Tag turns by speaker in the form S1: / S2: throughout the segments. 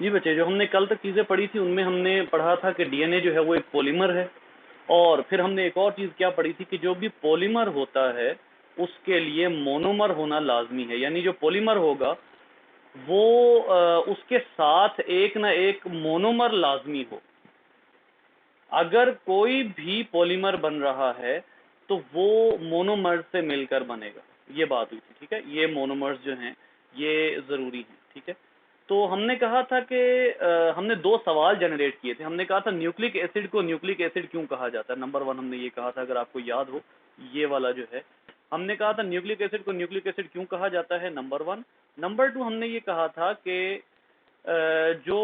S1: जी बच्चे, जो हमने कल तक चीज़ें पढ़ी थी उनमें हमने पढ़ा था कि डीएनए जो है वो एक पॉलीमर है, और फिर हमने एक और चीज़ क्या पढ़ी थी कि जो भी पॉलीमर होता है उसके लिए मोनोमर होना लाजमी है। यानी जो पॉलीमर होगा वो उसके साथ एक ना एक मोनोमर लाजमी हो। अगर कोई भी पॉलीमर बन रहा है तो वो मोनोमर से मिलकर बनेगा, ये बात हुई थी। ठीक है, ये मोनोमर्स जो हैं ये ज़रूरी हैं। ठीक है, तो हमने कहा था कि हमने दो सवाल जनरेट किए थे। हमने कहा था न्यूक्लिक एसिड को न्यूक्लिक एसिड क्यों कहा जाता है। नंबर 1 हमने ये कहा था, अगर आपको याद हो, ये वाला जो है हमने कहा था न्यूक्लिक एसिड को न्यूक्लिक एसिड क्यों कहा जाता है, नंबर 1। नंबर 2 हमने ये कहा था कि जो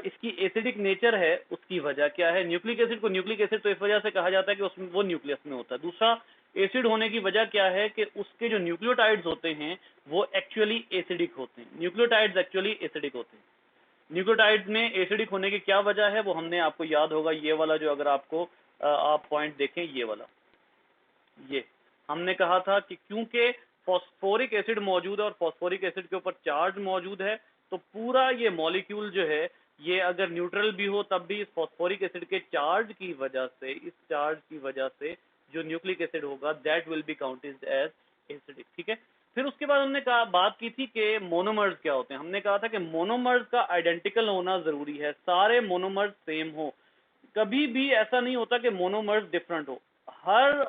S1: इसकी एसिडिक नेचर है उसकी वजह क्या है। न्यूक्लिक एसिड को न्यूक्लिक एसिड तो इस वजह से कहा जाता है कि उसमें वो न्यूक्लियस में होता है। दूसरा, एसिड होने की वजह क्या है कि उसके जो न्यूक्लियोटाइड्स होते हैं वो एक्चुअली एसिडिक होते हैं। न्यूक्लियोटाइड्स एक्चुअली एसिडिक होते हैं। न्यूक्लियोटाइड्स में एसिडिक होने की क्या वजह है वो हमने, आपको याद होगा, ये वाला जो, अगर आपको आप पॉइंट देखें, ये वाला, ये हमने कहा था कि क्योंकि फॉस्फोरिक एसिड मौजूद है और फॉस्फोरिक एसिड के ऊपर चार्ज मौजूद है, तो पूरा ये मॉलिक्यूल जो है ये अगर न्यूट्रल भी हो तब भी इस फॉस्फोरिक एसिड के चार्ज की वजह से, इस चार्ज की वजह से जो न्यूक्लिक एसिड होगा that will be counted as acidic. ठीक है, फिर उसके बाद हमने कहा, बात की थी कि मोनोमर्स क्या होते हैं। हमने कहा था कि मोनोमर्स का आइडेंटिकल होना जरूरी है, सारे मोनोमर्स सेम हो। कभी भी ऐसा नहीं होता कि मोनोमर्स डिफरेंट हो। हर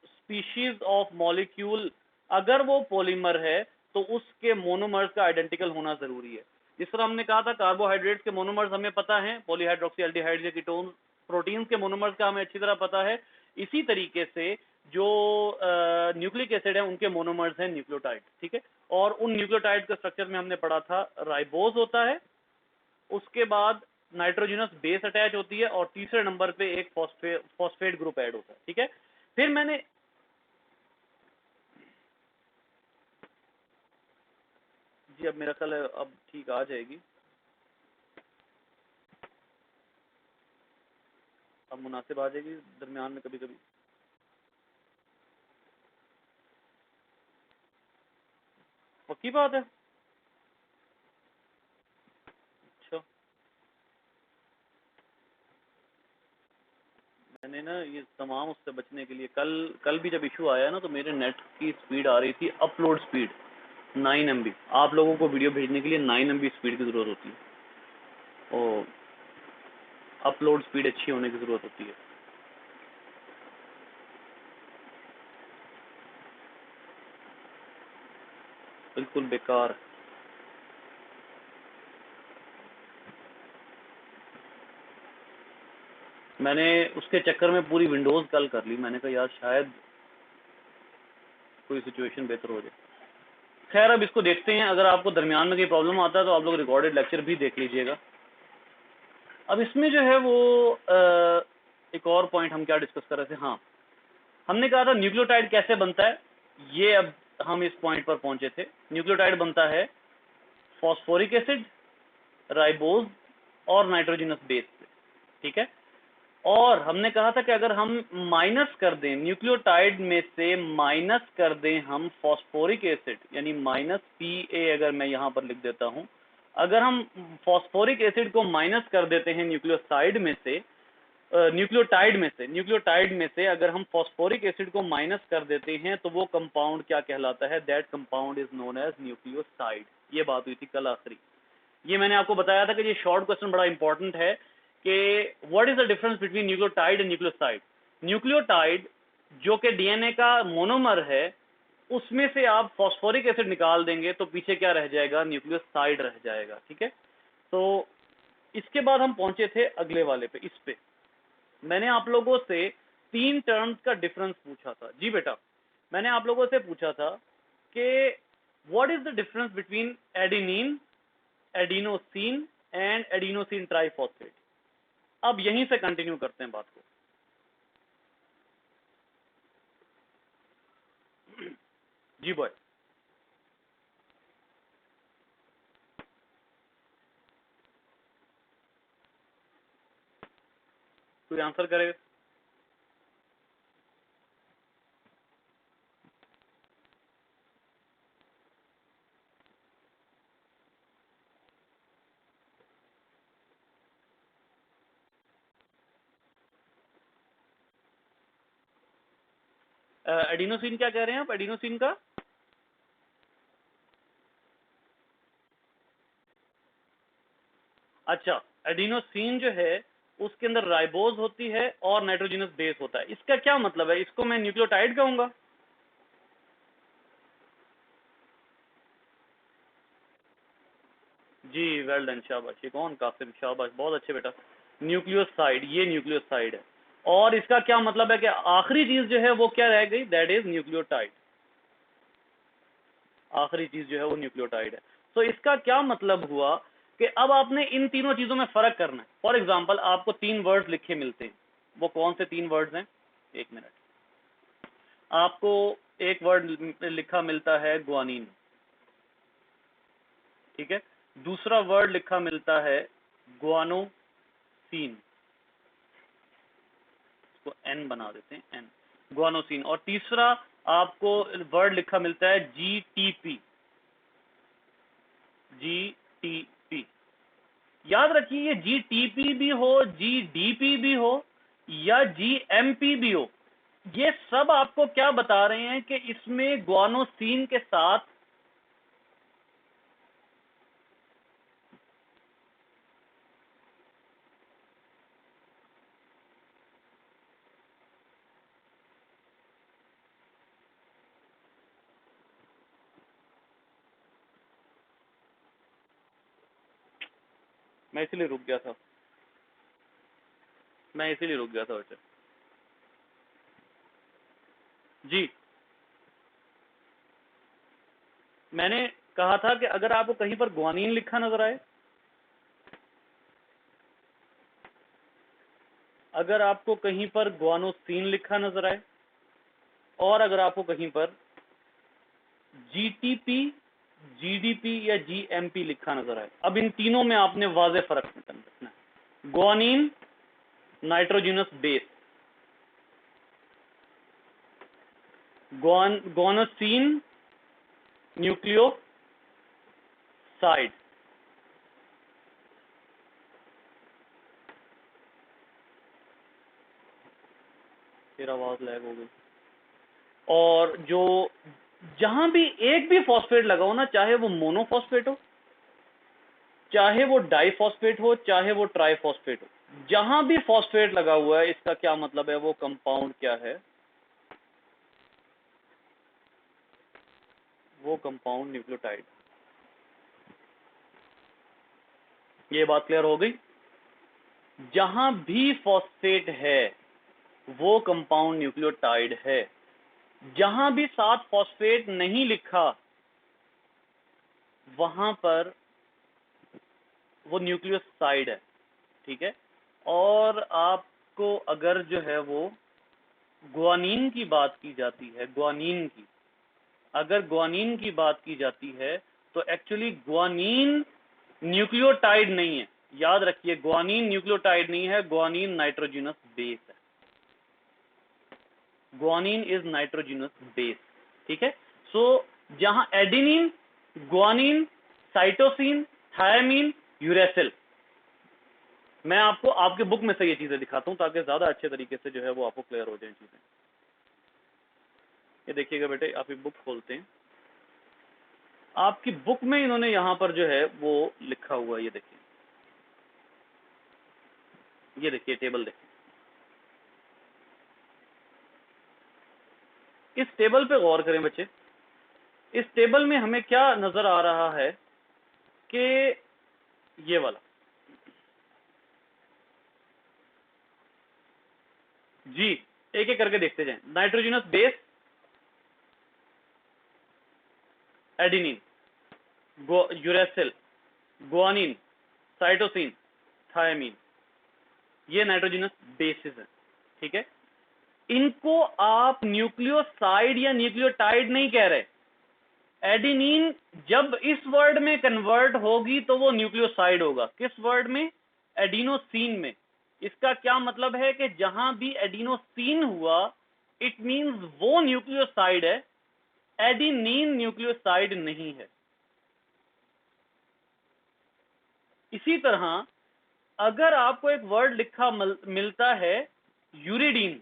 S1: स्पीशीज ऑफ मॉलिक्यूल अगर वो पॉलीमर है तो उसके मोनोमर्स का आइडेंटिकल होना जरूरी है। जिस तरह हमने कहा था कार्बोहाइड्रेट्स के मोनोमर्स हमें पता है, पॉलीहाइड्रोक्सी एल्डिहाइड्स या कीटोन। प्रोटीन्स के मोनोमर्स का हमें अच्छी तरह पता है। इसी तरीके से जो न्यूक्लिक एसिड है उनके मोनोमर्स हैं न्यूक्लियोटाइड। ठीक है, और उन न्यूक्लियोटाइड के स्ट्रक्चर में हमने पढ़ा था राइबोज होता है, उसके बाद नाइट्रोजनस बेस अटैच होती है, और तीसरे नंबर पे एक फॉस्फेट ग्रुप ऐड होता है। ठीक है, फिर मैंने, जी अब मेरा ख्याल है अब ठीक आ जाएगी, अब मुनासिब आ जाएगी दरमियान में कभी कभी। पक्की बात है। अच्छा, मैंने ना ये तमाम उससे बचने के लिए कल भी जब इशू आया ना तो मेरे नेट की स्पीड आ रही थी, अपलोड स्पीड 9 MB। आप लोगों को वीडियो भेजने के लिए 9 MB स्पीड की ज़रूरत होती है, और अपलोड स्पीड अच्छी होने की ज़रूरत होती है। बिल्कुल बेकार। मैंने उसके चक्कर में पूरी विंडोज़ कल कर ली। मैंने कहा यार शायद कोई सिचुएशन बेहतर हो जाए। खैर अब इसको देखते हैं, अगर आपको दरमियान में कोई प्रॉब्लम आता है तो आप लोग रिकॉर्डेड लेक्चर भी देख लीजिएगा। अब इसमें जो है वो एक और पॉइंट हम क्या डिस्कस कर रहे थे, हाँ, हमने कहा था न्यूक्लियोटाइड कैसे बनता है। ये अब हम इस पॉइंट पर पहुंचे थे। न्यूक्लियोटाइड बनता है फॉस्फोरिक एसिड, राइबोज और नाइट्रोजनस बेस से। ठीक है, और हमने कहा था कि अगर हम माइनस कर दें न्यूक्लियोटाइड में से, माइनस कर दें हम फॉस्फोरिक एसिड, यानी -Pa, अगर मैं यहाँ पर लिख देता हूँ, अगर हम फॉस्फोरिक एसिड को माइनस कर देते हैं न्यूक्लियोसाइड में से, न्यूक्लियोटाइड में से अगर हम फॉस्फोरिक एसिड को माइनस कर देते हैं तो वो कंपाउंड क्या कहलाता है, that compound is known as nucleoside. ये बात हुई थी कल आखिरी। ये मैंने आपको बताया था कि ये शॉर्ट क्वेश्चन बड़ा इंपॉर्टेंट है कि what is the difference between nucleotide and nucleoside. Nucleotide जो कि डीएनए का मोनोमर है, उसमें से आप फॉस्फोरिक एसिड निकाल देंगे तो पीछे क्या रह जाएगा, न्यूक्लियोसाइड रह जाएगा। ठीक है, तो इसके बाद हम पहुंचे थे अगले वाले पे। इस पे मैंने आप लोगों से 3 टर्म्स का डिफरेंस पूछा था। जी बेटा, मैंने आप लोगों से पूछा था कि what is the difference between adenine, adenosine and adenosine triphosphate. अब यहीं से कंटिन्यू करते हैं बात को। जी बॉय, कोई आंसर करे। एडिनोसिन क्या कह रहे हैं आप, एडिनोसिन का? अच्छा, एडिनोसिन जो है उसके अंदर राइबोज होती है और नाइट्रोजनस बेस होता है, इसका क्या मतलब है? इसको मैं न्यूक्लियोटाइड कहूंगा? जी वेल डन, शाबाश। ये कौन? कासिम, शाबाश, बहुत अच्छे बेटा। न्यूक्लियोसाइड, ये न्यूक्लियोसाइड है। और इसका क्या मतलब है कि आखिरी चीज जो है वो क्या रह गई? That is nucleotide. आखिरी चीज जो है वो न्यूक्लियोटाइड है। तो इसका क्या मतलब हुआ कि अब आपने इन तीनों चीजों में फर्क करना है। फॉर एग्जाम्पल आपको 3 वर्ड्स लिखे मिलते हैं, वो कौन से 3 वर्ड्स हैं? एक मिनट। आपको एक वर्ड लिखा मिलता है ग्वानिन, ठीक है। दूसरा वर्ड लिखा मिलता है ग्वानोसिन, इसको एन बना देते हैं, एन, ग्वानोसिन। और तीसरा आपको वर्ड लिखा मिलता है जीटीपी, जीटीपी। याद रखिए, ये जीटीपी भी हो, जीडीपी भी हो या जीएमपी भी हो, ये सब आपको क्या बता रहे हैं कि इसमें ग्वानोसिन के साथ मैं इसीलिए रुक गया था, मैं इसीलिए रुक गया था बच्चे। जी, मैंने कहा था कि अगर आपको कहीं पर ग्वानिन लिखा नजर आए, अगर आपको कहीं पर ग्वानोसिन लिखा नजर आए, और अगर आपको कहीं पर जीटीपी, जीडीपी या जीएमपी लिखा नजर आए, अब इन तीनों में आपने वाज़े फर्क रखना है। Guanine nitrogenous base, guanosine nucleoside. फिर आवाज लैग हो गई। और जो जहां भी एक भी फॉस्फेट लगा हो ना, चाहे वो मोनोफॉस्फेट हो, चाहे वो डाइफॉस्फेट हो, चाहे वो ट्राइफॉस्फेट हो, जहां भी फॉस्फेट लगा हुआ है, इसका क्या मतलब है? वो कंपाउंड क्या है? वो कंपाउंड न्यूक्लियोटाइड। ये बात क्लियर हो गई? जहां भी फॉस्फेट है वो कंपाउंड न्यूक्लियोटाइड है। जहां भी साथ फॉस्फेट नहीं लिखा वहां पर वो न्यूक्लियोसाइड है, ठीक है। और आपको अगर जो है वो ग्वानिन की बात की जाती है, ग्वानिन की, अगर ग्वानिन की बात की जाती है तो एक्चुअली ग्वानिन न्यूक्लियोटाइड नहीं है। याद रखिए, ग्वानिन न्यूक्लियोटाइड नहीं है, ग्वानिन नाइट्रोजनस बेस है। ग्वानिन इज नाइट्रोजनस बेस, ठीक है। सो जहां adenine, guanine, cytosine, thymine, uracil, मैं आपको आपके बुक में से ये चीजें दिखाता हूं ताकि ज्यादा अच्छे तरीके से जो है वो आपको क्लियर हो जाए चीजें। ये देखिएगा बेटे, आप ये बुक खोलते हैं, आपकी बुक में इन्होंने यहां पर जो है वो लिखा हुआ है, ये देखिए, ये देखिए टेबल देखिए। इस टेबल पे गौर करें बच्चे। इस टेबल में हमें क्या नजर आ रहा है कि ये वाला, जी, एक एक करके देखते जाएं। Nitrogenous base, adenine, uracil, guanine, cytosine, thymine, ये नाइट्रोजनस बेसिस है, ठीक है। इनको आप न्यूक्लियोसाइड या न्यूक्लियोटाइड नहीं कह रहे। एडेनिन जब इस वर्ड में कन्वर्ट होगी तो वो न्यूक्लियोसाइड होगा। किस वर्ड में? एडिनोसिन में। इसका क्या मतलब है कि जहां भी एडिनोसिन हुआ, इट मींस वो न्यूक्लियोसाइड है, एडेनिन न्यूक्लियोसाइड नहीं है। इसी तरह अगर आपको एक वर्ड लिखा मिलता है यूरिडीन,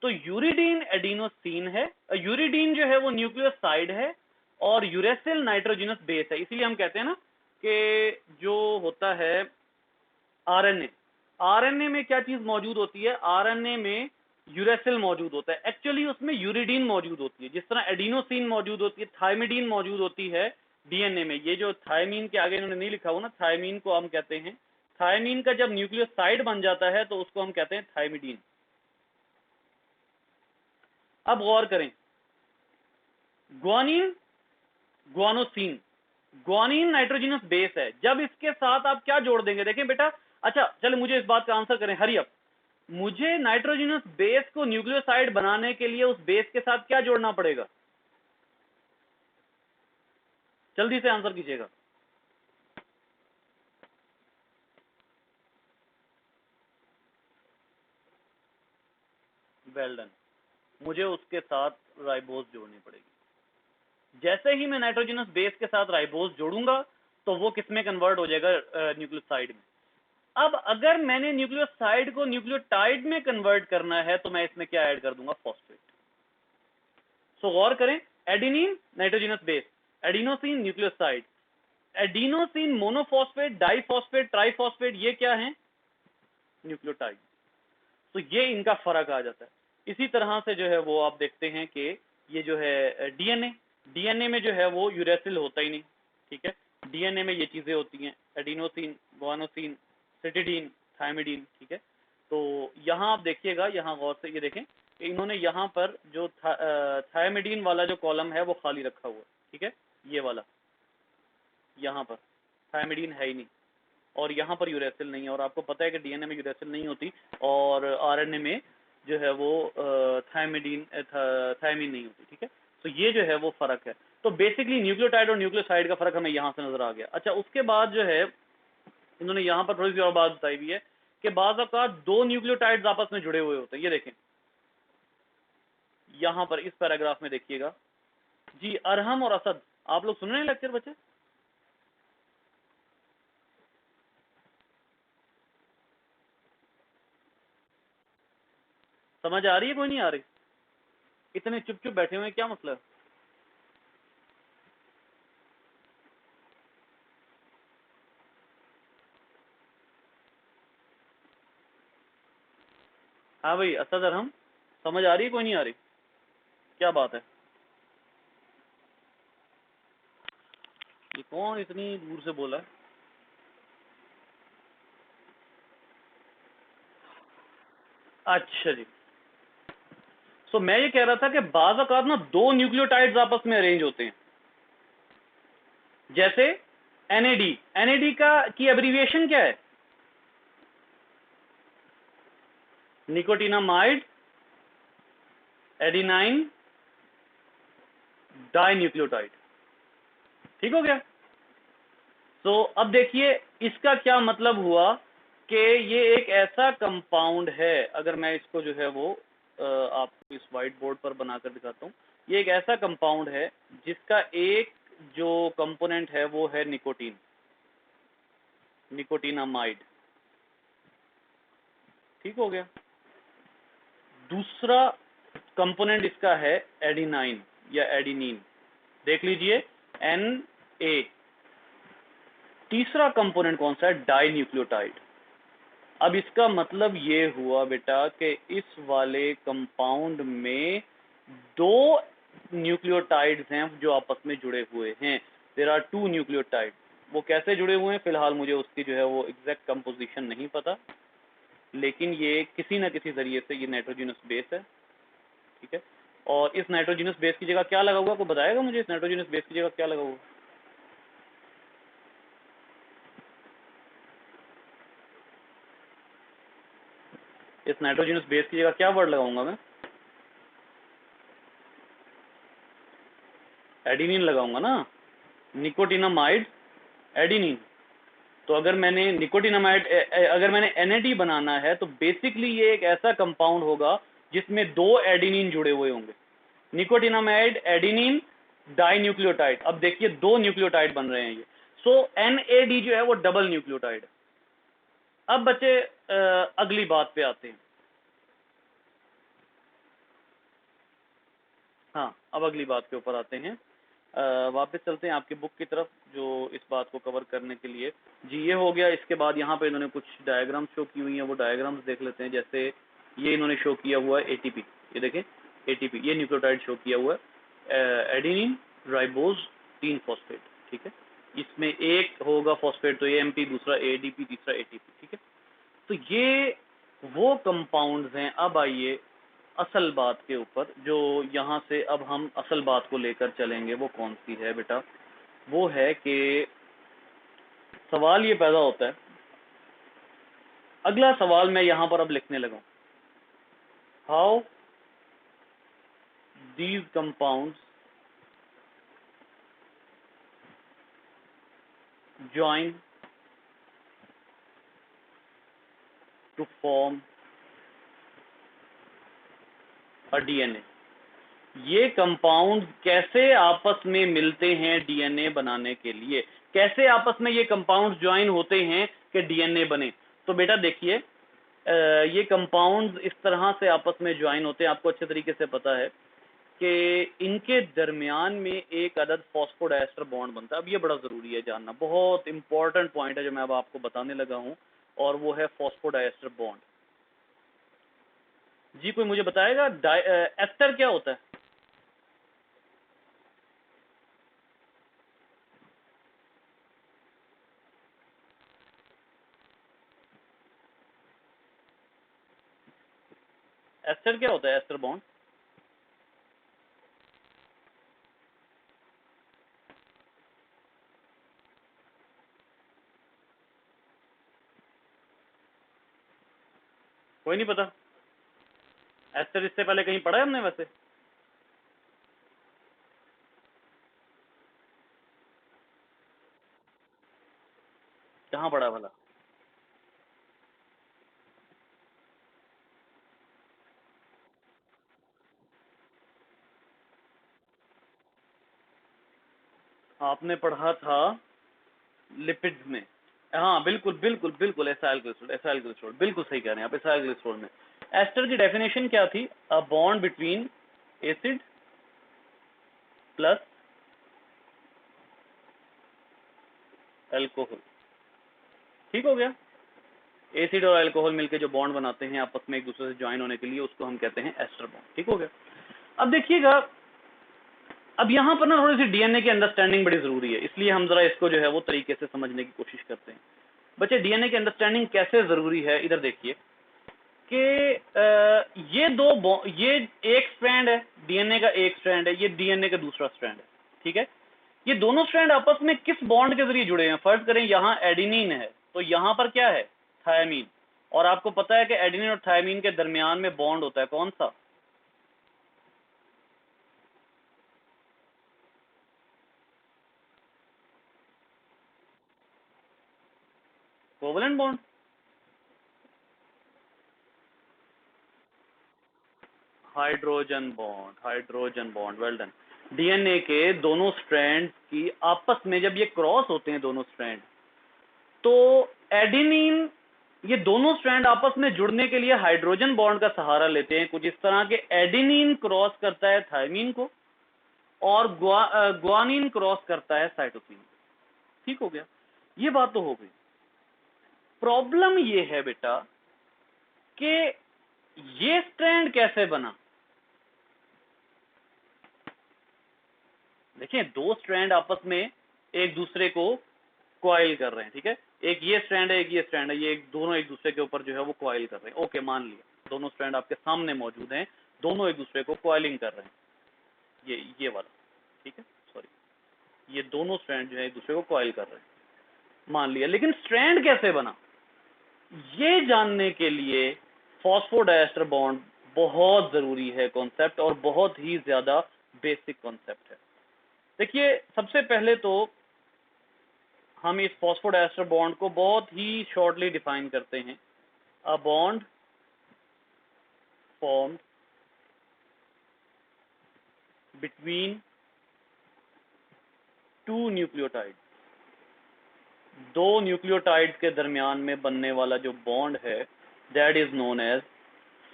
S1: तो यूरिडीन एडिनोसिन है, यूरिडीन जो है वो न्यूक्लियोसाइड है और यूरेसिल नाइट्रोजनस बेस है। इसीलिए हम कहते हैं ना कि जो होता है आरएनए, आरएनए में क्या चीज मौजूद होती है, आरएनए में यूरेसिल मौजूद होता है, एक्चुअली उसमें यूरिडीन मौजूद होती है। जिस तरह एडिनोसिन मौजूद होती है, थायमिडीन मौजूद होती है डीएनए में। ये जो थायमीन के आगे इन्होंने नहीं लिखा हुआ ना, थायमीन को हम कहते हैं, थायमीन का जब न्यूक्लियोसाइड बन जाता है तो उसको हम कहते हैं थायमिडीन। अब गौर करें, guanine, guanosine, guanine nitrogenous base है, जब इसके साथ आप क्या जोड़ देंगे, देखें बेटा, अच्छा चलो मुझे इस बात का आंसर करें, हरी अप, मुझे नाइट्रोजनस बेस को न्यूक्लियोसाइड बनाने के लिए उस बेस के साथ क्या जोड़ना पड़ेगा, जल्दी से आंसर कीजिएगा। वेल डन, मुझे उसके साथ राइबोज जोड़नी पड़ेगी। जैसे ही मैं नाइट्रोजनस बेस के साथ राइबोज जोड़ूंगा तो वो किस में कन्वर्ट हो जाएगा, न्यूक्लियोसाइड में। अब अगर मैंने न्यूक्लियोसाइड को न्यूक्लियोटाइड में कन्वर्ट करना है तो मैं इसमें क्या ऐड कर दूंगा, फॉस्फेट। सो गौर करें, adenine nitrogenous base, adenosine nucleoside, adenosine monophosphate, diphosphate, triphosphate, ये क्या है, न्यूक्लियोटाइड। तो ये इनका फर्क आ जाता है। इसी तरह से जो है वो आप देखते हैं कि ये जो है डीएनए, डीएनए में जो है वो यूरेसिल होता ही नहीं, ठीक है, डीएनए में ये चीजें होती हैं, एडिनोसिन, ग्वानोसिन, सिटिडीन, थायमिडीन, ठीक है। तो यहाँ आप देखिएगा, यहाँ गौर से ये देखें, इन्होंने यहाँ पर जो थायमिडीन वाला जो कॉलम है वो खाली रखा हुआ है, ठीक है, ये वाला, यहाँ पर थायमिडीन है ही नहीं, और यहाँ पर यूरेसिल नहीं है। और आपको पता है कि डीएनए में यूरेसिल नहीं होती और आरएनए में जो है वो थायमिडीन थायमीन नहीं होती, ठीक है। तो ये जो है वो फर्क है। तो बेसिकली न्यूक्लियोटाइड और न्यूक्लियोसाइड का फर्क हमें यहाँ से नजर आ गया। अच्छा, उसके बाद जो है इन्होंने यहाँ पर थोड़ी सी और बात बताई हुई है कि बाज़ औक़ात दो न्यूक्लियोटाइड्स आपस में जुड़े हुए होते हैं। ये देखें यहाँ पर इस पैराग्राफ में देखिएगा जी, अरहम और असद, आप लोग सुन रहे हैं लेक्चर बच्चे? समझ आ रही है, कोई नहीं आ रही? इतने चुप चुप बैठे हुए हैं, क्या मतलब? हाँ भाई, असद अरहम, समझ आ रही है, कोई नहीं आ रही? क्या बात है, ये कौन इतनी दूर से बोला है? अच्छा जी, सो मैं ये कह रहा था कि बाज़ औक़ात ना दो न्यूक्लियोटाइड्स आपस में अरेंज होते हैं, जैसे एनएडी, एनएडी का की एब्रीविएशन क्या है, निकोटिनामाइड एडिनाइन डाइन्यूक्लियोटाइड, ठीक हो गया। तो अब देखिए इसका क्या मतलब हुआ कि ये एक ऐसा कंपाउंड है, अगर मैं इसको जो है वो आपको इस वाइट बोर्ड पर बनाकर दिखाता हूँ, ये एक ऐसा कंपाउंड है जिसका एक जो कंपोनेंट है वो है निकोटीन, निकोटिनामाइड, ठीक हो गया। दूसरा कंपोनेंट इसका है एडिनाइन या एडिनिन, देख लीजिए एन ए। तीसरा कंपोनेंट कौन सा है, डाई न्यूक्लियोटाइड। अब इसका मतलब ये हुआ बेटा कि इस वाले कंपाउंड में दो न्यूक्लियोटाइड्स हैं जो आपस में जुड़े हुए हैं। There are two nucleotide. वो कैसे जुड़े हुए हैं फिलहाल मुझे उसकी जो है वो एग्जैक्ट कंपोजिशन नहीं पता, लेकिन ये किसी न किसी जरिए से ये नाइट्रोजनस बेस है, ठीक है। और इस नाइट्रोजनस बेस की जगह क्या लगा हुआ, आपको बताएगा मुझे इस नाइट्रोजनस बेस की जगह क्या लगा हुआ? इस नाइट्रोजनस बेस की जगह क्या वर्ड लगाऊंगा मैं? एडिनिन लगाऊंगा ना, निकोटिनामाइड एडिनिन। तो अगर मैंने निकोटिनामाइड अगर मैंने एनएडी बनाना है तो बेसिकली ये एक ऐसा कंपाउंड होगा जिसमें दो एडिनिन जुड़े हुए होंगे, निकोटिनामाइड एडिनिन डाइन्यूक्लियोटाइड। अब देखिए दो न्यूक्लियोटाइड बन रहे हैं ये। सो एनएडी जो है वो डबल न्यूक्लियोटाइड। अब बच्चे अगली बात पे आते हैं। हाँ, अब अगली बात के ऊपर आते हैं। वापस चलते हैं आपकी बुक की तरफ जो इस बात को कवर करने के लिए। जी ये हो गया। इसके बाद यहाँ पे इन्होंने कुछ डायग्राम्स शो की हुई हैं, वो डायग्राम्स देख लेते हैं। जैसे ये इन्होंने शो किया हुआ है एटीपी, ये देखें एटीपी, ये न्यूक्लियोटाइड शो किया हुआ है एडेनिन राइबोज 3 फॉस्फेट, ठीक है। इसमें एक होगा फॉस्फेट तो एएमपी, दूसरा एडीपी, तीसरा एटीपी, ठीक है। तो ये वो कंपाउंड्स हैं। अब आइए असल बात के ऊपर, जो यहाँ से अब हम असल बात को लेकर चलेंगे। वो कौन सी है बेटा? वो है कि सवाल ये पैदा होता है, अगला सवाल मैं यहाँ पर अब लिखने लगा, how these compounds join to form a DNA. ये कंपाउंड कैसे आपस में मिलते हैं डीएनए बनाने के लिए, कैसे आपस में ये कंपाउंड ज्वाइन होते हैं कि डीएनए बने। तो बेटा देखिए, ये कंपाउंड्स इस तरह से आपस में ज्वाइन होते हैं। आपको अच्छे तरीके से पता है कि इनके दरमियान में एक अदद फॉस्फोडाइस्टर बॉन्ड बनता है। अब ये बड़ा ज़रूरी है जानना, बहुत इंपॉर्टेंट पॉइंट है जो मैं अब आपको बताने लगा हूँ, और वो है फॉस्फोडाइस्टर बॉन्ड। जी कोई मुझे बताएगा एस्टर क्या होता है? एस्टर क्या होता है? एस्टर बॉन्ड कोई नहीं पता? एस्टर इससे पहले कहीं पढ़ा है हमने वैसे? कहाँ पढ़ा भला? आपने पढ़ा था लिपिड्स में। हाँ बिल्कुल बिल्कुल बिल्कुल, एसाइल ग्लिसरॉल, एसाइल ग्लिसरॉल, बिल्कुल सही कह रहे हैं आप, एसाइल ग्लिसरॉल में। एस्टर की डेफिनेशन क्या थी? A bond between acid plus alcohol, ठीक हो गया। एसिड और अल्कोहल मिलकर जो बॉन्ड बनाते हैं आपस में एक दूसरे से ज्वाइन होने के लिए, उसको हम कहते हैं एस्टर बॉन्ड, ठीक हो गया। अब देखिएगा, अब यहाँ पर ना थोड़ी सी डीएनए की अंडरस्टैंडिंग बड़ी जरूरी है, इसलिए हम जरा इसको जो है वो तरीके से समझने की कोशिश करते हैं। बच्चे डीएनए की अंडरस्टैंडिंग कैसे जरूरी है, इधर देखिए कि ये एक स्ट्रैंड है डीएनए का, एक स्ट्रैंड है, ये डीएनए का दूसरा स्ट्रैंड है, ठीक है। ये दोनों स्ट्रैंड आपस में किस बॉन्ड के जरिए जुड़े हैं? फर्ज करें यहाँ एडिनिन है, तो यहाँ पर क्या है? थायमीन। और आपको पता है कि एडिनिन और थायमीन के दरमियान में बॉन्ड होता है, कौन सा? Covalent bond. Hydrogen bond, hydrogen bond, well done. DNA के दोनों स्ट्रैंड की आपस में जब ये क्रॉस होते हैं दोनों स्ट्रैंड, तो एडेनिन, ये दोनों स्ट्रैंड आपस में जुड़ने के लिए हाइड्रोजन बॉन्ड का सहारा लेते हैं। कुछ इस तरह के एडेनिन क्रॉस करता है थायमीन को, और ग्वानिन क्रॉस करता है साइटोसिन को, ठीक हो गया। ये बात तो हो गई। प्रॉब्लम ये है बेटा कि ये स्ट्रैंड कैसे बना। देखिए, दो स्ट्रैंड आपस में एक दूसरे को कॉइल कर रहे हैं, ठीक है। एक ये स्ट्रैंड है, एक ये स्ट्रैंड है, ये दोनों एक दूसरे के ऊपर जो है वो कॉइल कर रहे हैं। ओके, मान लिया दोनों स्ट्रैंड आपके सामने मौजूद हैं, दोनों एक दूसरे को कॉइलिंग कर रहे हैं, ये वाला, ठीक है, सॉरी, ये दोनों स्ट्रैंड जो है एक दूसरे को कॉइल कर रहे हैं, मान लिया। लेकिन स्ट्रैंड कैसे बना, ये जानने के लिए फॉस्फोडाइएस्टर बॉन्ड बहुत जरूरी है कॉन्सेप्ट, और बहुत ही ज्यादा बेसिक कॉन्सेप्ट है। देखिए, सबसे पहले तो हम इस फॉस्फोडाइएस्टर बॉन्ड को बहुत ही शॉर्टली डिफाइन करते हैं। A bond formed between two nucleotide, दो न्यूक्लियोटाइड के दरमियान में बनने वाला जो बॉन्ड है, that is known as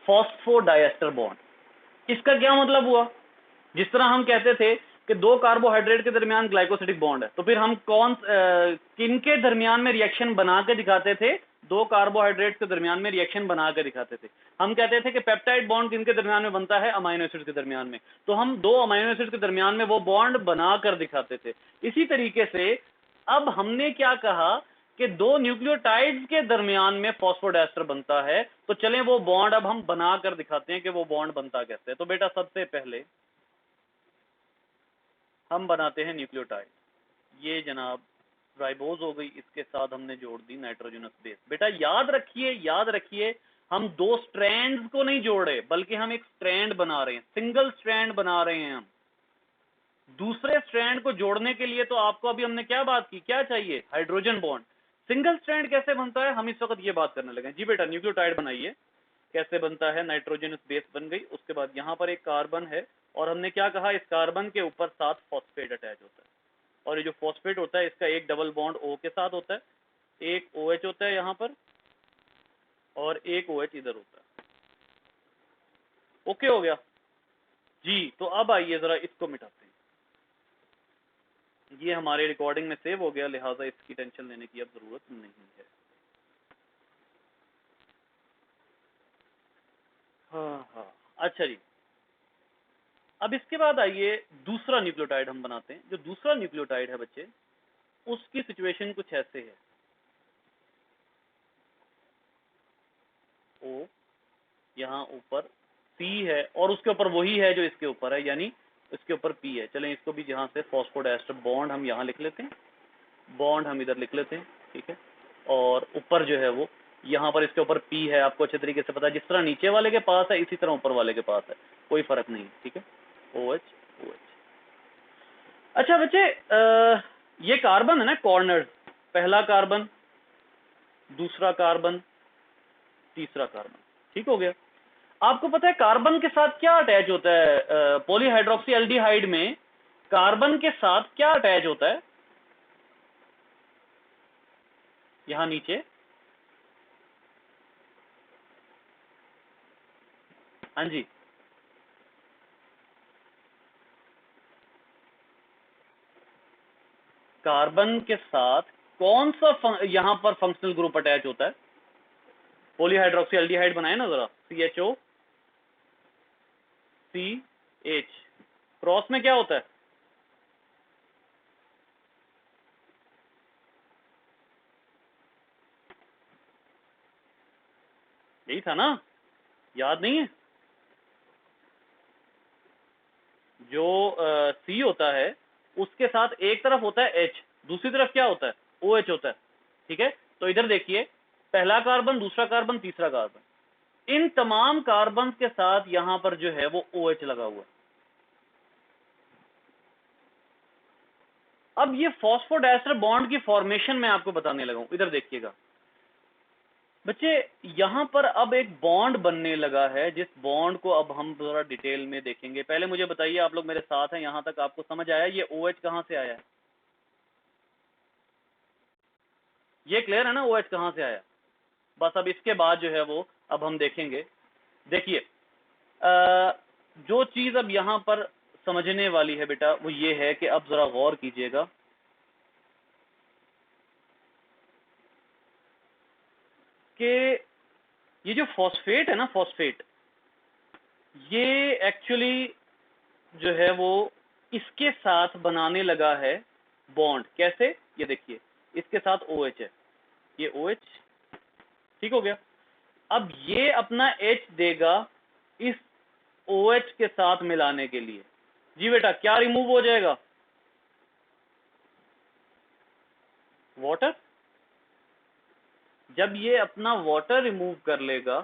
S1: phosphodiester bond. इसका क्या मतलब हुआ? जिस तरह हम कहते थे कि दो कार्बोहाइड्रेट के दरमियान ग्लाइकोसिडिक बॉन्ड है, तो फिर हम किन के दरमियान में रिएक्शन बना के दिखाते थे? दो कार्बोहाइड्रेट के दरमियान में रिएक्शन बना के दिखाते थे। हम कहते थे कि पेप्टाइड बॉन्ड किन के दरमियान में बनता है? अमाइनो एसिड के दरमियान में। तो हम दो अमाइनो एसिड के दरमियान में वो बॉन्ड बना कर दिखाते थे। इसी तरीके से अब हमने क्या कहा कि दो न्यूक्लियोटाइड्स के दरमियान में फॉस्फोडाइस्टर बनता है, तो चलें वो बॉन्ड अब हम बना कर दिखाते हैं कि वो बॉन्ड बनता कैसे है। तो बेटा सबसे पहले हम बनाते हैं न्यूक्लियोटाइड। ये जनाब राइबोज हो गई, इसके साथ हमने जोड़ दी नाइट्रोजनस बेस। बेटा याद रखिए हम दो स्ट्रैंड्स को नहीं जोड़ रहे, बल्कि हम एक स्ट्रैंड बना रहे हैं, सिंगल स्ट्रैंड बना रहे हैं हम। दूसरे स्ट्रैंड को जोड़ने के लिए तो आपको अभी हमने क्या बात की, क्या चाहिए? Hydrogen bond. सिंगल स्ट्रैंड कैसे बनता है, हम इस वक्त ये बात करने लगे। जी बेटा न्यूक्लियोटाइड बनाइए। कैसे बनता है? नाइट्रोजनस बेस बन गई, उसके बाद यहां पर एक कार्बन है, और हमने क्या कहा, इस कार्बन के ऊपर 7 फॉस्फेट अटैच होता है, और ये जो फॉस्फेट होता है इसका एक डबल बॉन्ड O के साथ होता है, एक OH होता है यहां पर, और एक OH इधर होता है। ओके हो गया जी। तो अब आइए जरा इसको मिटाते हैं। ये हमारे रिकॉर्डिंग में सेव हो गया, लिहाजा इसकी टेंशन लेने की अब जरूरत नहीं है। हाँ, अच्छा जी। अब इसके बाद आइए दूसरा न्यूक्लियोटाइड हम बनाते हैं। जो दूसरा न्यूक्लियोटाइड है बच्चे, उसकी सिचुएशन कुछ ऐसे है। O यहाँ ऊपर C है, और उसके ऊपर वही है जो इसके ऊपर है, यानी इसके ऊपर P है। चलें इसको भी यहाँ से फॉस्फोडाइस्टर बॉन्ड हम यहाँ लिख लेते हैं, बॉन्ड हम इधर लिख लेते हैं, ठीक है। और ऊपर जो है वो यहाँ पर इसके ऊपर P है। आपको अच्छे तरीके से पता है, जिस तरह नीचे वाले के पास है इसी तरह ऊपर वाले के पास है, कोई फर्क नहीं, ठीक है। OH OH। अच्छा बच्चे, ये कार्बन है ना, कॉर्नर, पहला कार्बन, दूसरा कार्बन, तीसरा कार्बन, ठीक हो गया। आपको पता है कार्बन के साथ क्या अटैच होता है? पॉलीहाइड्रोक्सी एल्डिहाइड में कार्बन के साथ क्या अटैच होता है? यहां नीचे, हाँ जी, कार्बन के साथ कौन सा यहां पर फंक्शनल ग्रुप अटैच होता है? पॉलीहाइड्रोक्सी एल्डिहाइड बनाए ना जरा, CHO CH, क्रॉस में क्या होता है? यही था ना, याद नहीं है? जो C होता है उसके साथ एक तरफ होता है H, दूसरी तरफ क्या होता है? OH होता है, ठीक है। तो इधर देखिए, पहला कार्बन, दूसरा कार्बन, तीसरा कार्बन, इन तमाम कार्बन के साथ यहां पर जो है वो OH लगा हुआ है। अब ये फॉस्फोडाइस्टर बॉन्ड की फॉर्मेशन मैं आपको बताने लगा हूं, इधर देखिएगा बच्चे। यहां पर अब एक बॉन्ड बनने लगा है, जिस बॉन्ड को अब हम थोड़ा डिटेल में देखेंगे। पहले मुझे बताइए, आप लोग मेरे साथ हैं, यहां तक आपको समझ आया ये OH कहां से आया है? ये क्लियर है ना, OH कहां से आया? बस अब इसके बाद जो है वो अब हम देखेंगे। देखिए, जो चीज अब यहां पर समझने वाली है बेटा, वो ये है कि अब जरा गौर कीजिएगा कि ये जो फॉस्फेट है ना, फॉस्फेट, ये एक्चुअली जो है वो इसके साथ बनाने लगा है बॉन्ड। कैसे? ये देखिए, इसके साथ OH है, ये OH, ठीक हो गया। अब ये अपना H देगा इस OH के साथ मिलाने के लिए। जी बेटा, क्या रिमूव हो जाएगा? वाटर। जब ये अपना वाटर रिमूव कर लेगा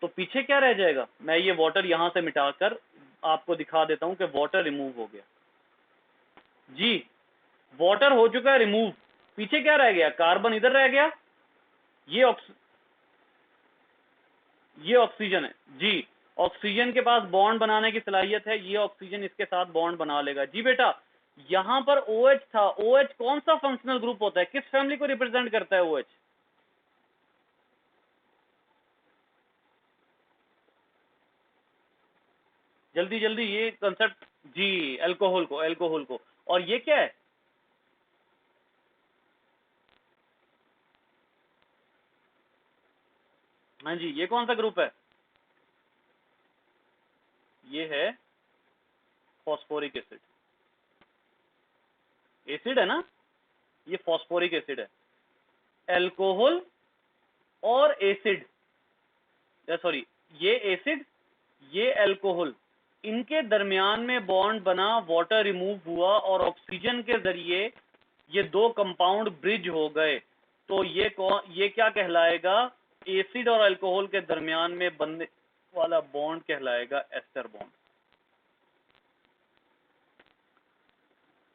S1: तो पीछे क्या रह जाएगा? मैं ये वाटर यहां से मिटाकर आपको दिखा देता हूं कि वाटर रिमूव हो गया। जी, वाटर हो चुका है रिमूव, पीछे क्या रह गया? कार्बन इधर रह गया, ये ये ऑक्सीजन है जी। ऑक्सीजन के पास बॉन्ड बनाने की सलाहियत है, ये ऑक्सीजन इसके साथ बॉन्ड बना लेगा। जी बेटा, यहां पर OH था, OH कौन सा फंक्शनल ग्रुप होता है? किस फैमिली को रिप्रेजेंट करता है OH? जल्दी जल्दी ये कंसेप्ट जी, अल्कोहल को, अल्कोहल को। और ये क्या है? हाँ जी, ये कौन सा ग्रुप है? ये है फॉस्फोरिक एसिड। एसिड है ना, ये फॉस्फोरिक एसिड है। अल्कोहल और एसिड, सॉरी, ये एसिड, ये अल्कोहल, इनके दरमियान में बॉन्ड बना, वाटर रिमूव हुआ और ऑक्सीजन के जरिए ये दो कंपाउंड ब्रिज हो गए। तो ये क्या कहलाएगा? एसिड और अल्कोहल के दरमियान में बनने वाला बॉन्ड कहलाएगा एस्टर बॉन्ड।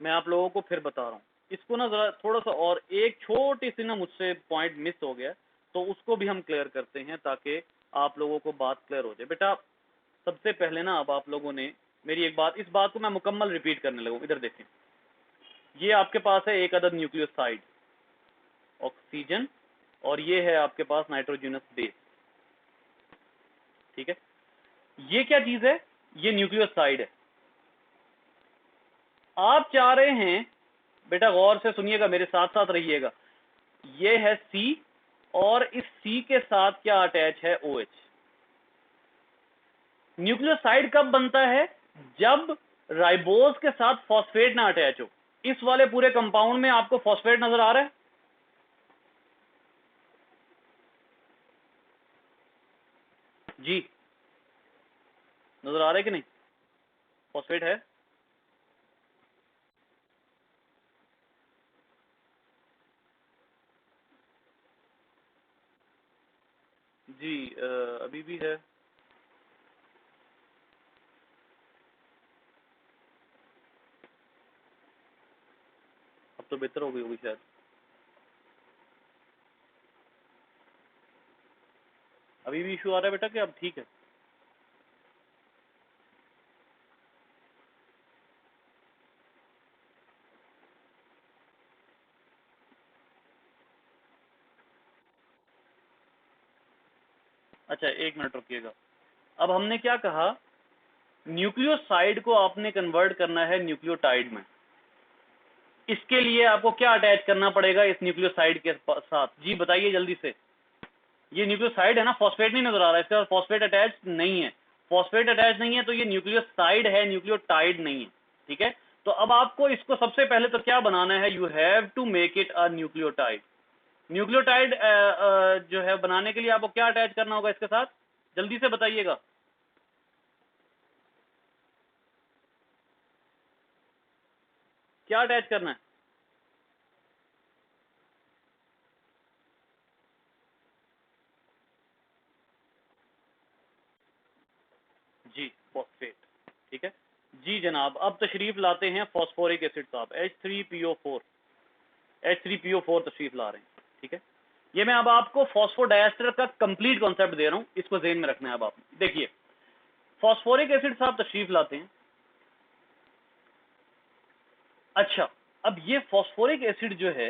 S1: मैं आप लोगों को फिर बता रहा हूँ इसको ना, जरा थोड़ा सा, और एक छोटी सी ना मुझसे पॉइंट मिस हो गया, तो उसको भी हम क्लियर करते हैं ताकि आप लोगों को बात क्लियर हो जाए। बेटा सबसे पहले ना, अब आप लोगों ने मेरी एक बात, इस बात को मैं मुकम्मल रिपीट करने लगूँ। इधर देखें, ये आपके पास है एक अदद न्यूक्लियोसाइड, ऑक्सीजन, और ये है आपके पास नाइट्रोजनस बेस। ठीक है, ये क्या चीज है? ये न्यूक्लियोसाइड है। आप चाह रहे हैं, बेटा गौर से सुनिएगा, मेरे साथ साथ रहिएगा, ये है सी, और इस सी के साथ क्या अटैच है? OH। न्यूक्लियोसाइड कब बनता है? जब राइबोज के साथ फॉस्फेट ना अटैच हो। इस वाले पूरे कंपाउंड में आपको फॉस्फेट नजर आ रहा है? जी, नजर आ रहा है कि नहीं? फॉस्फेट है। जी, अभी भी है। अब तो बेहतर हो गई होगी शायद। अभी भी इशू आ रहा है बेटा कि अब ठीक है? अच्छा, एक मिनट रुकिएगा। अब हमने क्या कहा? न्यूक्लियोसाइड को आपने कन्वर्ट करना है न्यूक्लियोटाइड में। इसके लिए आपको क्या अटैच करना पड़ेगा इस न्यूक्लियोसाइड के साथ? जी बताइए जल्दी से। ये न्यूक्लियोसाइड है ना, फॉस्फेट नहीं नजर आ रहा है, इसके साथ फॉस्फेट अटैच नहीं है। फॉस्फेट अटैच नहीं है तो ये न्यूक्लियोसाइड है, न्यूक्लियोटाइड नहीं है। ठीक है, तो अब आपको इसको सबसे पहले तो क्या बनाना है? You have to make it a nucleotide. Nucleotide जो है बनाने के लिए आपको क्या अटैच करना होगा इसके साथ? जल्दी से बताइएगा। क्या अटैच करना है? जी, फॉस्फेट। ठीक है जी जनाब, अब तशरीफ लाते हैं फॉस्फोरिक एसिड साहब, H3PO4। H3PO4 तशरीफ ला रहे हैं। ठीक है, ये मैं अब आपको फॉस्फोडाइएस्टर का कंप्लीट कॉन्सेप्ट दे रहा हूं, इसको ज़हन में रखना है। अब आप देखिए, फॉस्फोरिक एसिड साहब तशरीफ लाते हैं। अच्छा, अब ये फॉस्फोरिक एसिड जो है,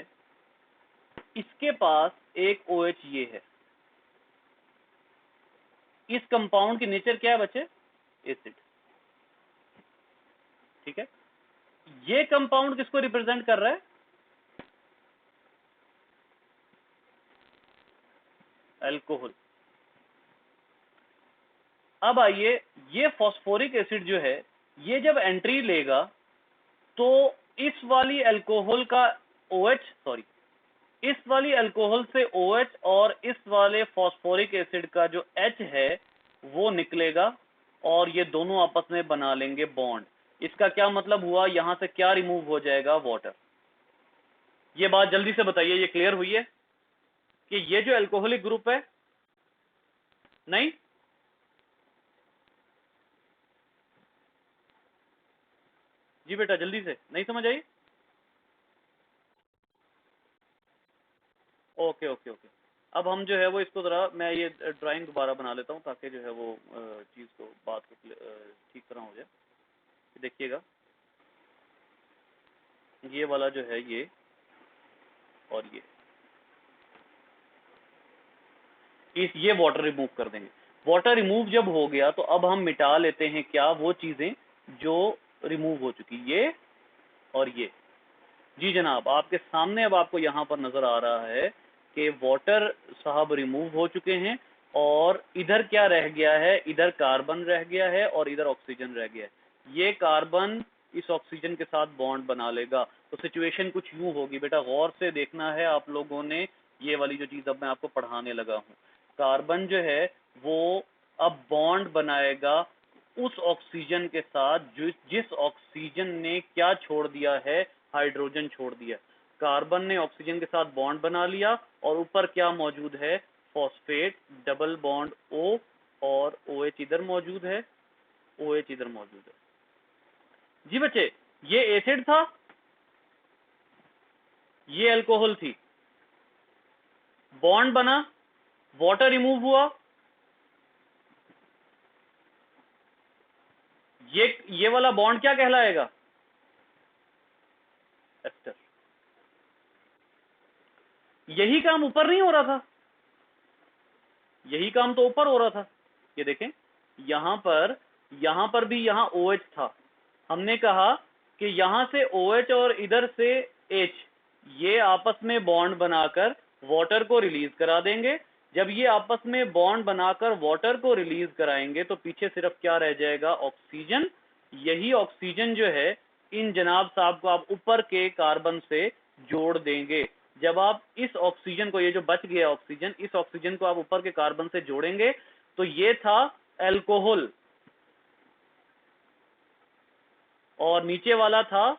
S1: इसके पास एक OH ये है। इस कंपाउंड की नेचर क्या है बच्चे? एसिड। ठीक है, ये कंपाउंड किसको रिप्रेजेंट कर रहा है? अल्कोहल। अब आइए, ये फॉस्फोरिक एसिड जो है, ये जब एंट्री लेगा तो इस वाली अल्कोहल का OH, सॉरी, इस वाली अल्कोहल से OH और इस वाले फॉस्फोरिक एसिड का जो H है वो निकलेगा, और ये दोनों आपस में बना लेंगे बॉन्ड। इसका क्या मतलब हुआ? यहां से क्या रिमूव हो जाएगा? वाटर। ये बात जल्दी से बताइए, ये क्लियर हुई है कि ये जो अल्कोहलिक ग्रुप है, नहीं? जी बेटा जल्दी से, नहीं समझ आई? Okay okay okay. अब हम जो है वो इसको ज़रा, मैं ये ड्राइंग दोबारा बना लेता हूँ ताकि जो है वो चीज़ को, बात को ठीक तरह हो जाए। देखिएगा, ये वाला जो है ये, और ये वाटर रिमूव कर देंगे। वाटर रिमूव जब हो गया तो अब हम मिटा लेते हैं क्या, वो चीजें जो रिमूव हो चुकी, ये और ये। जी जनाब, आपके सामने अब आपको यहाँ पर नजर आ रहा है कि वाटर साहब रिमूव हो चुके हैं और इधर क्या रह गया है, इधर कार्बन रह गया है और इधर ऑक्सीजन रह गया है। ये कार्बन इस ऑक्सीजन के साथ बॉन्ड बना लेगा। तो सिचुएशन कुछ यूं होगी, बेटा गौर से देखना है आप लोगों ने, ये वाली जो चीज अब मैं आपको पढ़ाने लगा हूँ। कार्बन जो है वो अब बॉन्ड बनाएगा उस ऑक्सीजन के साथ जिस ऑक्सीजन ने क्या छोड़ दिया है, हाइड्रोजन छोड़ दिया। कार्बन ने ऑक्सीजन के साथ बॉन्ड बना लिया और ऊपर क्या मौजूद है, फॉस्फेट, डबल बॉन्ड O और OH इधर मौजूद है, OH इधर मौजूद है। जी बच्चे, ये एसिड था, ये अल्कोहल थी, बॉन्ड बना, वाटर रिमूव हुआ, ये वाला बॉन्ड क्या कहलाएगा, एस्टर। यही काम ऊपर नहीं हो रहा था, यही काम तो ऊपर हो रहा था। ये देखें, यहां पर भी यहाँ OH था। हमने कहा कि यहां से OH और इधर से H, ये आपस में बॉन्ड बनाकर वाटर को रिलीज करा देंगे। जब ये आपस में बॉन्ड बनाकर वाटर को रिलीज कराएंगे तो पीछे सिर्फ क्या रह जाएगा, ऑक्सीजन। यही ऑक्सीजन जो है इन जनाब साहब को आप ऊपर के कार्बन से जोड़ देंगे। जब आप इस ऑक्सीजन को, ये जो बच गया ऑक्सीजन, इस ऑक्सीजन को आप ऊपर के कार्बन से जोड़ेंगे तो ये था अल्कोहल और नीचे वाला था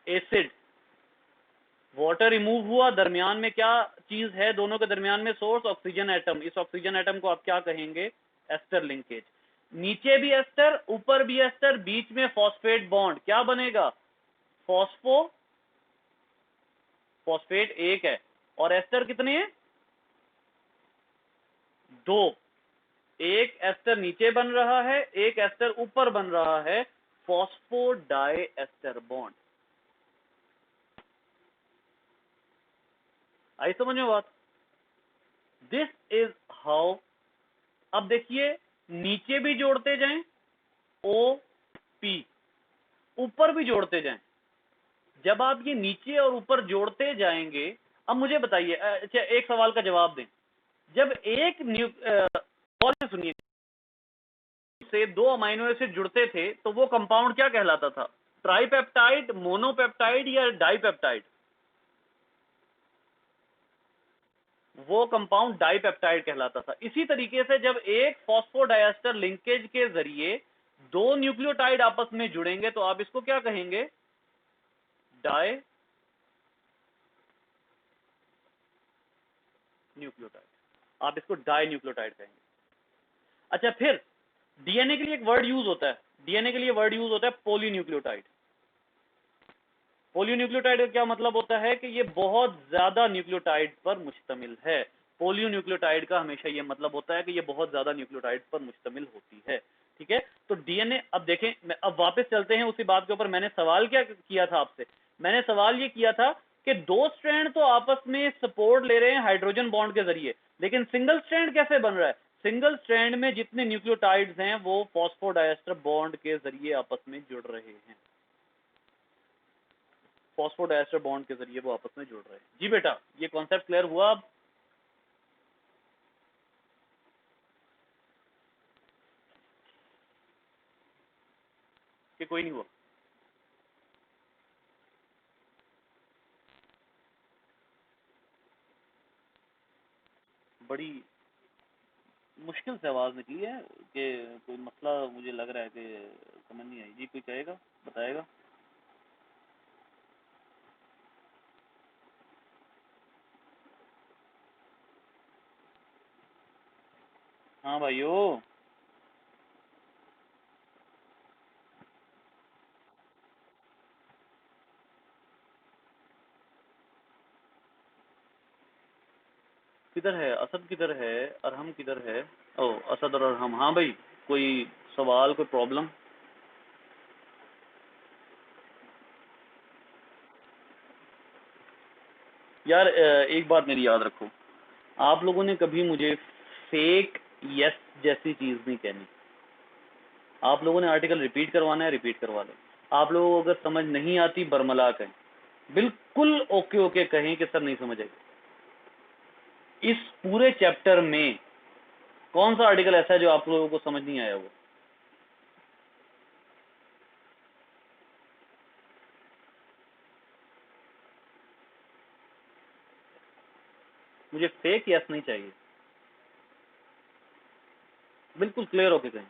S1: एसिड। वाटर रिमूव हुआ, दरमियान में क्या चीज है, दोनों के दरमियान में सोर्स, ऑक्सीजन एटम। इस ऑक्सीजन एटम को आप क्या कहेंगे, एस्टर लिंकेज। नीचे भी एस्टर, ऊपर भी एस्टर, बीच में फॉस्फेट बॉन्ड, क्या बनेगा, फॉस्फेट एक है और एस्टर कितने हैं, दो। एक एस्टर नीचे बन रहा है, एक एस्टर ऊपर बन रहा है, फॉस्फोडाई एस्टर बॉन्ड। आई समझ में बात, दिस इज हाउ। अब देखिए, नीचे भी जोड़ते जाएं, OP, ऊपर भी जोड़ते जाएं। जब आप ये नीचे और ऊपर जोड़ते जाएंगे, अब मुझे बताइए, अच्छा एक सवाल का जवाब दें। जब एक और सुनिए, से दो अमाइनो एसिड जुड़ते थे तो वो कंपाउंड क्या कहलाता था, ट्राइपेप्टाइड, मोनोपेप्टाइड या डाइपेप्टाइड, वो कंपाउंड डाइपेप्टाइड कहलाता था। इसी तरीके से जब एक फॉस्फोडाइएस्टर लिंकेज के जरिए दो न्यूक्लियोटाइड आपस में जुड़ेंगे तो आप इसको क्या कहेंगे, डाई न्यूक्लियोटाइड, आप इसको डाई न्यूक्लियोटाइड कहेंगे। अच्छा, फिर डीएनए के लिए एक वर्ड यूज होता है, डीएनए के लिए वर्ड यूज होता है पॉलीन्यूक्लियोटाइड। पॉलीन्यूक्लियोटाइड का क्या मतलब होता है कि ये बहुत ज्यादा न्यूक्लियोटाइड पर मुश्तमिल है। पॉलीन्यूक्लियोटाइड का हमेशा ये मतलब होता है कि ये बहुत ज्यादा न्यूक्लियोटाइड पर मुश्तमिल होती है। ठीक है, तो डीएनए, अब देखें, अब वापस चलते हैं उसी बात के ऊपर। मैंने सवाल क्या किया था आपसे, मैंने सवाल ये किया था कि दो स्ट्रैंड तो आपस में सपोर्ट ले रहे हैं हाइड्रोजन बॉन्ड के जरिए, लेकिन सिंगल स्ट्रैंड कैसे बन रहा है। सिंगल स्ट्रैंड में जितने न्यूक्लियोटाइड्स हैं वो फॉस्फोडाइएस्टर बॉन्ड के जरिए आपस में जुड़ रहे हैं, फॉस्फोडाइएस्टर बॉन्ड के जरिए वो आपस में जुड़ रहे हैं। जी बेटा, ये कॉन्सेप्ट क्लियर हुआ अब, कि कोई नहीं हुआ। बड़ी मुश्किल से आवाज निकली है कि कोई मसला मुझे लग रहा है कि समझ नहीं आई। जी कोई कहेगा, बताएगा। हाँ भाइयों, किधर है असद, किधर है अरहम, किधर है, ओ असद और अरहम। हाँ भाई, कोई सवाल, कोई प्रॉब्लम। यार एक बात मेरी याद रखो, आप लोगों ने कभी मुझे फेक यस जैसी चीज़ नहीं कहनी। आप लोगों ने आर्टिकल रिपीट करवाना है, रिपीट करवा लो। आप लोगों को अगर समझ नहीं आती बरमला कहें, बिल्कुल ओके ओके कहें कि सर नहीं समझ आई। इस पूरे चैप्टर में कौन सा आर्टिकल ऐसा है जो आप लोगों को समझ नहीं आया? वो मुझे फेक यस नहीं चाहिए, बिल्कुल क्लियर होके कहें।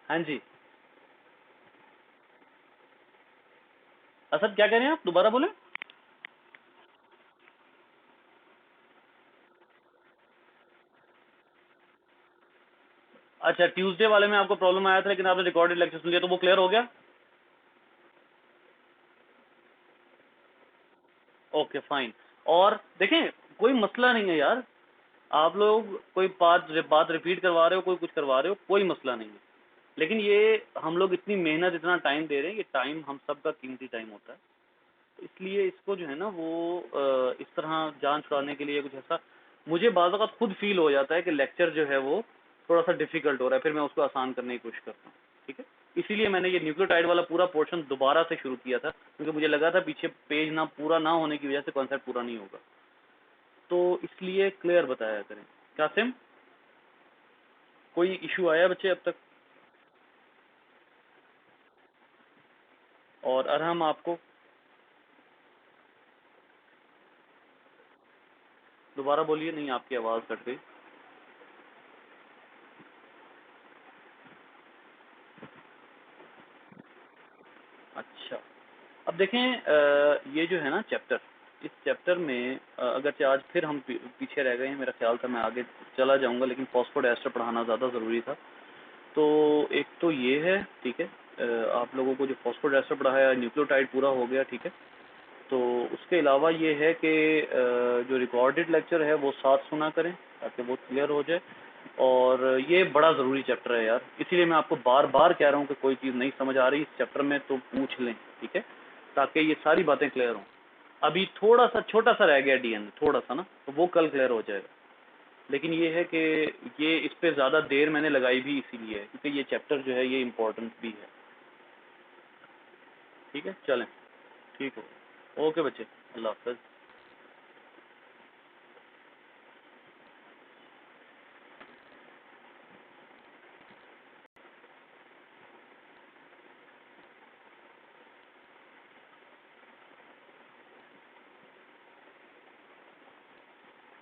S1: हाँ जी, असद क्या कह रहे हैं आप, दोबारा बोले। अच्छा, ट्यूसडे वाले में आपको प्रॉब्लम आया था लेकिन आपने रिकॉर्डेड लेक्चर सुन लिया तो वो क्लियर हो गया। Okay fine. और देखें, कोई मसला नहीं है यार, आप लोग कोई बात रिपीट करवा रहे हो, कोई कुछ करवा रहे हो, कोई मसला नहीं है। लेकिन ये हम लोग इतनी मेहनत, इतना टाइम दे रहे हैं, ये टाइम हम सबका कीमती टाइम होता है, तो इसलिए इसको जो है ना वो इस तरह जान छुड़ाने के लिए कुछ ऐसा, मुझे बाज़ औक़ात खुद फील हो जाता है कि लेक्चर जो है वो थोड़ा सा डिफिकल्ट हो रहा है, फिर मैं उसको आसान करने की कोशिश करता हूँ। ठीक है, इसीलिए मैंने ये न्यूक्लियोटाइड वाला पूरा पोर्शन दोबारा से शुरू किया था, क्योंकि मुझे लगा था पीछे पेज ना पूरा ना होने की वजह से कॉन्सेप्ट पूरा नहीं होगा, तो इसलिए क्लियर बताया करें। कासिम, कोई इशू आया बच्चे अब तक? और अरहम आपको? दोबारा बोलिए, नहीं आपकी आवाज़ कट गई। अच्छा, अब देखें, ये जो है ना चैप्टर, इस चैप्टर में अगरचे आज फिर हम पीछे रह गए हैं, मेरा ख्याल था मैं आगे चला जाऊंगा, लेकिन फॉस्फोडाइस्टर पढ़ाना ज़्यादा ज़रूरी था। तो एक तो ये है, ठीक है, आप लोगों को जो फॉस्फोडाइस्टर पढ़ाया, न्यूक्लियोटाइड पूरा हो गया, ठीक है। तो उसके अलावा ये है कि जो रिकॉर्डेड लेक्चर है वो साथ सुना करें ताकि वो क्लियर हो जाए। और ये बड़ा ज़रूरी चैप्टर है यार, इसीलिए मैं आपको बार बार कह रहा हूँ कि कोई चीज़ नहीं समझ आ रही इस चैप्टर में तो पूछ लें, ठीक है, ताकि ये सारी बातें क्लियर हों। अभी थोड़ा सा छोटा सा रह गया डीएन, थोड़ा सा ना, तो वो कल क्लियर हो जाएगा। लेकिन ये है कि ये इस पर ज़्यादा देर मैंने लगाई भी इसीलिए है क्योंकि ये चैप्टर जो है ये इम्पोर्टेंट भी है। ठीक है, चलें, ठीक हो, ओके बच्चे, अल्लाह हाफ़िज़।